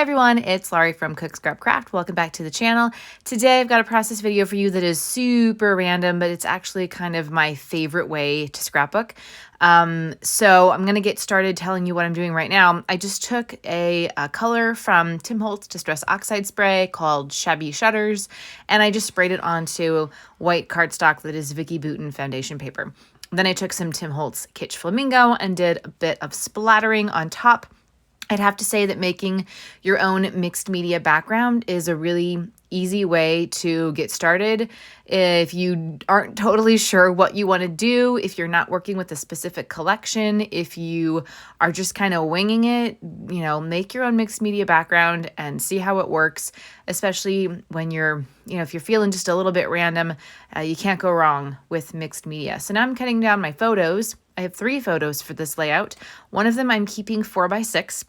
everyone, it's Laurie from Cook Scrap Craft. Welcome back to the channel. Today I've got a process video for you that is super random, but it's actually kind of my favorite way to scrapbook. So I'm going to get started telling you what I'm doing right now. I just took a color from Tim Holtz Distress Oxide Spray called Shabby Shutters, and I just sprayed it onto white cardstock that is Vicky Bouton foundation paper. Then I took some Tim Holtz Kitsch Flamingo and did a bit of splattering on top. I'd have to say that making your own mixed media background is a really easy way to get started. If you aren't totally sure what you want to do, if you're not working with a specific collection, if you are just kind of winging it, make your own mixed media background and see how it works, especially when you're, if you're feeling just a little bit random, you can't go wrong with mixed media. So now I'm cutting down my photos. I have 3 photos for this layout. One of them I'm keeping 4x6.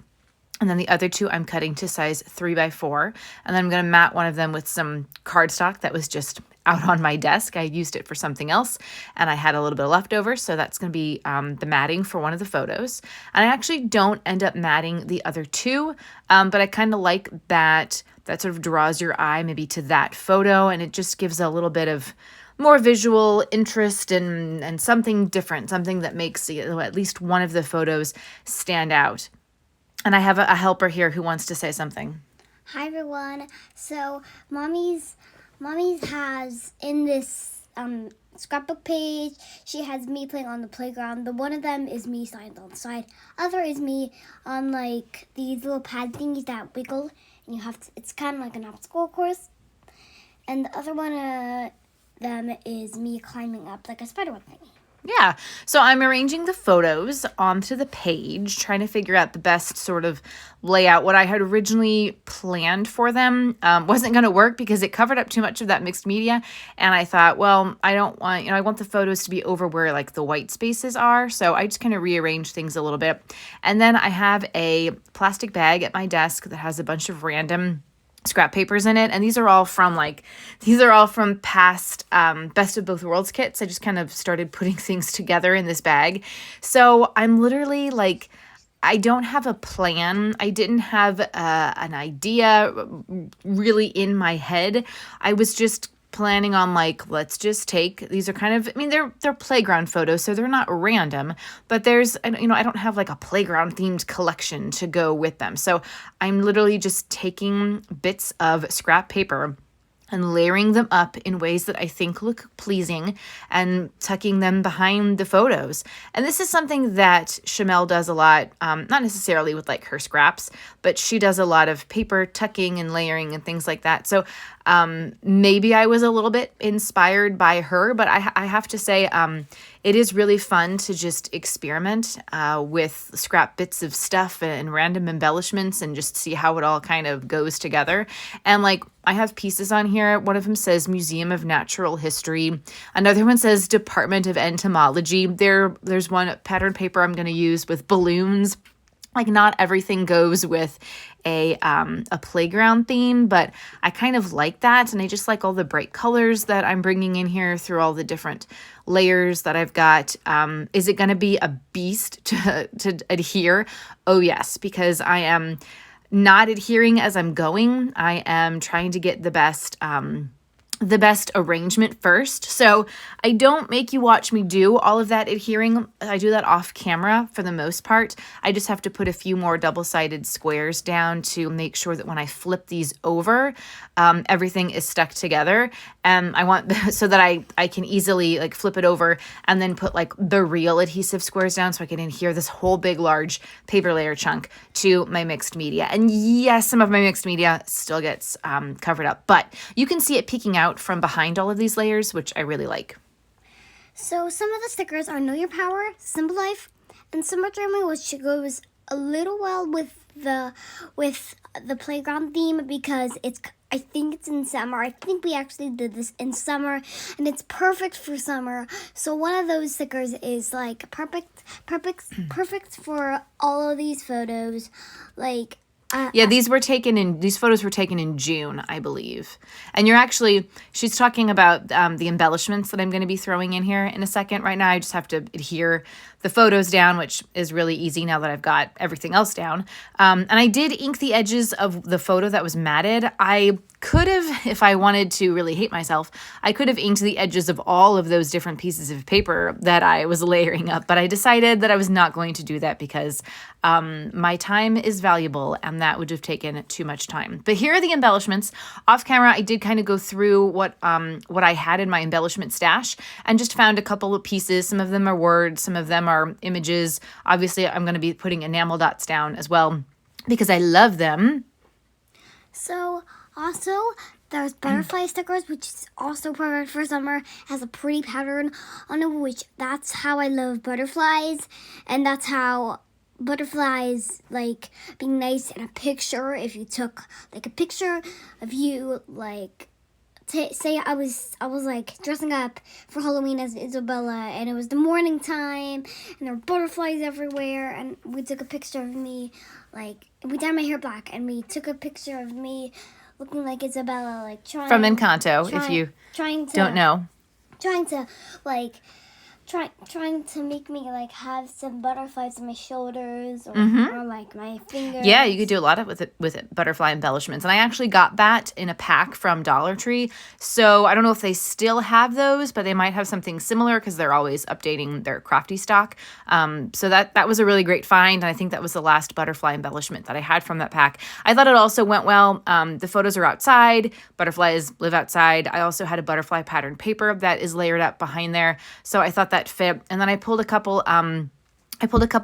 And then the other 2 I'm cutting to size 3x4. And then I'm going to mat one of them with some cardstock that was just out on my desk. I used it for something else and I had a little bit of leftover. So that's going to be the matting for one of the photos. And I actually don't end up matting the other 2, but I kind of like that sort of draws your eye maybe to that photo. And it just gives a little bit of more visual interest and something different, something that makes at least one of the photos stand out. And I have a helper here who wants to say something. Hi everyone. So Mommy's has in this scrapbook page, she has me playing on the playground. The one of them is me signed on the side. Other is me on like these little pad thingies that wiggle, and it's kind of like an obstacle course. And the other one of them is me climbing up like a spiderweb thingy. Yeah, so I'm arranging the photos onto the page, trying to figure out the best sort of layout. What I had originally planned for them wasn't going to work because it covered up too much of that mixed media. And I thought, well, I don't want, I want the photos to be over where like the white spaces are. So I just kind of rearranged things a little bit. And then I have a plastic bag at my desk that has a bunch of random scrap papers in it, and these are all from past Best of Both Worlds kits. I just kind of started putting things together in this bag. So I'm literally like, I don't have a plan. I didn't have an idea really in my head. I was just planning on like, let's just take, these are kind of, they're playground photos, so they're not random, but there's, I don't have like a playground themed collection to go with them. So I'm literally just taking bits of scrap paper and layering them up in ways that I think look pleasing and tucking them behind the photos. And this is something that Shamel does a lot, not necessarily with like her scraps, but she does a lot of paper tucking and layering and things like that. So maybe I was a little bit inspired by her, but I have to say it is really fun to just experiment with scrap bits of stuff and random embellishments and just see how it all kind of goes together. And like, I have pieces on here. One of them says Museum of Natural History. Another one says Department of Entomology. There's one pattern paper I'm going to use with balloons. Like, not everything goes with a playground theme, but I kind of like that. And I just like all the bright colors that I'm bringing in here through all the different layers that I've got. Is it going to be a beast to adhere? Oh, yes, because I am not adhering as I'm going. I am trying to get the best arrangement first. So I don't make you watch me do all of that adhering. I do that off camera for the most part. I just have to put a few more double-sided squares down to make sure that when I flip these over, everything is stuck together. And I want so that I can easily like flip it over and then put like the real adhesive squares down so I can adhere this whole big, large paper layer chunk to my mixed media. And yes, some of my mixed media still gets covered up, but you can see it peeking out from behind all of these layers, which I really like. So some of the stickers are Know Your Power, Symbol Life, and Summer Dreaming, which goes a little well with the playground theme because I think it's in summer. I think we actually did this in summer, and it's perfect for summer. So one of those stickers is like perfect for all of these photos. Like Yeah, these photos were taken in June, I believe. And she's talking about the embellishments that I'm going to be throwing in here in a second. Right now, I just have to adhere the photos down, which is really easy now that I've got everything else down. And I did ink the edges of the photo that was matted. I could have, if I wanted to really hate myself, I could have inked the edges of all of those different pieces of paper that I was layering up, but I decided that I was not going to do that because my time is valuable and that would have taken too much time. But here are the embellishments. Off camera, I did kind of go through what I had in my embellishment stash and just found a couple of pieces. Some of them are words, some of them are images. Obviously, I'm going to be putting enamel dots down as well because I love them. So also, there's butterfly stickers, which is also perfect for summer. Has a pretty pattern on it, which that's how I love butterflies, and that's how butterflies like being nice in a picture. If you took like a picture of you, like say I was like dressing up for Halloween as Isabella, and it was the morning time, and there were butterflies everywhere, and we took a picture of me, like we dyed my hair black, and we took a picture of me looking like Isabella, like trying from Encanto, if you don't know. Trying to make me like have some butterflies on my shoulders or like my fingers. Yeah, you could do a lot of with butterfly embellishments. And I actually got that in a pack from Dollar Tree. So I don't know if they still have those, but they might have something similar because they're always updating their crafty stock. So that was a really great find. And I think that was the last butterfly embellishment that I had from that pack. I thought it also went well. The photos are outside. Butterflies live outside. I also had a butterfly pattern paper that is layered up behind there. So I thought that fit. And then I pulled a couple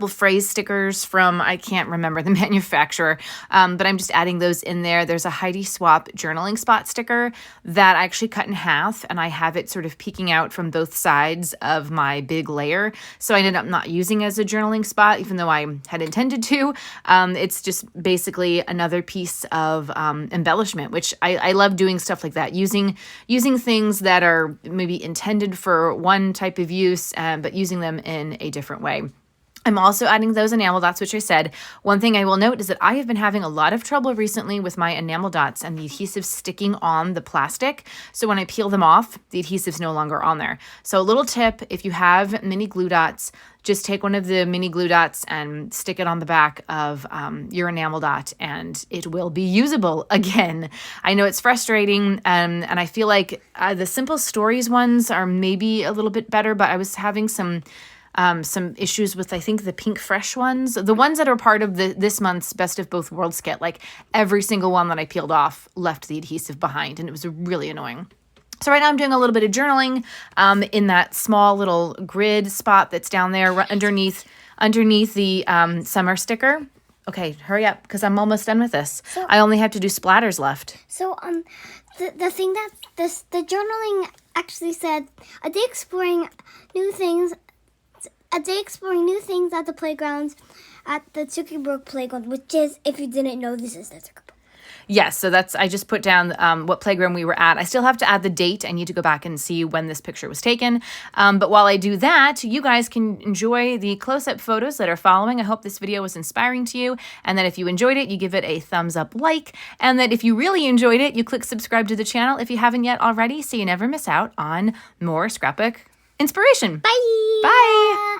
phrase stickers from, I can't remember the manufacturer, but I'm just adding those in there. There's a Heidi Swap journaling spot sticker that I actually cut in half, and I have it sort of peeking out from both sides of my big layer. So I ended up not using it as a journaling spot, even though I had intended to. It's just basically another piece of embellishment, which I love doing stuff like that, using things that are maybe intended for one type of use, but using them in a different way. I'm also adding those enamel dots, which I said. One thing I will note is that I have been having a lot of trouble recently with my enamel dots and the adhesive sticking on the plastic. So when I peel them off, the adhesive's no longer on there. So a little tip, if you have mini glue dots, just take one of the mini glue dots and stick it on the back of your enamel dot, and it will be usable again. I know it's frustrating, and I feel like the Simple Stories ones are maybe a little bit better, but I was having some issues with, I think, the Pink Fresh ones. The ones that are part of this month's Best of Both Worlds kit, like every single one that I peeled off left the adhesive behind, and it was really annoying. So right now I'm doing a little bit of journaling in that small little grid spot that's down there underneath the summer sticker. Okay, hurry up, because I'm almost done with this. So, I only have to do splatters left. So the thing that the journaling actually said, a day exploring new things at the playgrounds at the Scrapbook playground, which is, if you didn't know, this is the Scrapbook. Yes, so I just put down what playground we were at. I still have to add the date. I need to go back and see when this picture was taken. But while I do that, you guys can enjoy the close-up photos that are following. I hope this video was inspiring to you, and that if you enjoyed it, you give it a thumbs up like, and that if you really enjoyed it, you click subscribe to the channel if you haven't yet already, so you never miss out on more scrapbook inspiration. Bye! Bye!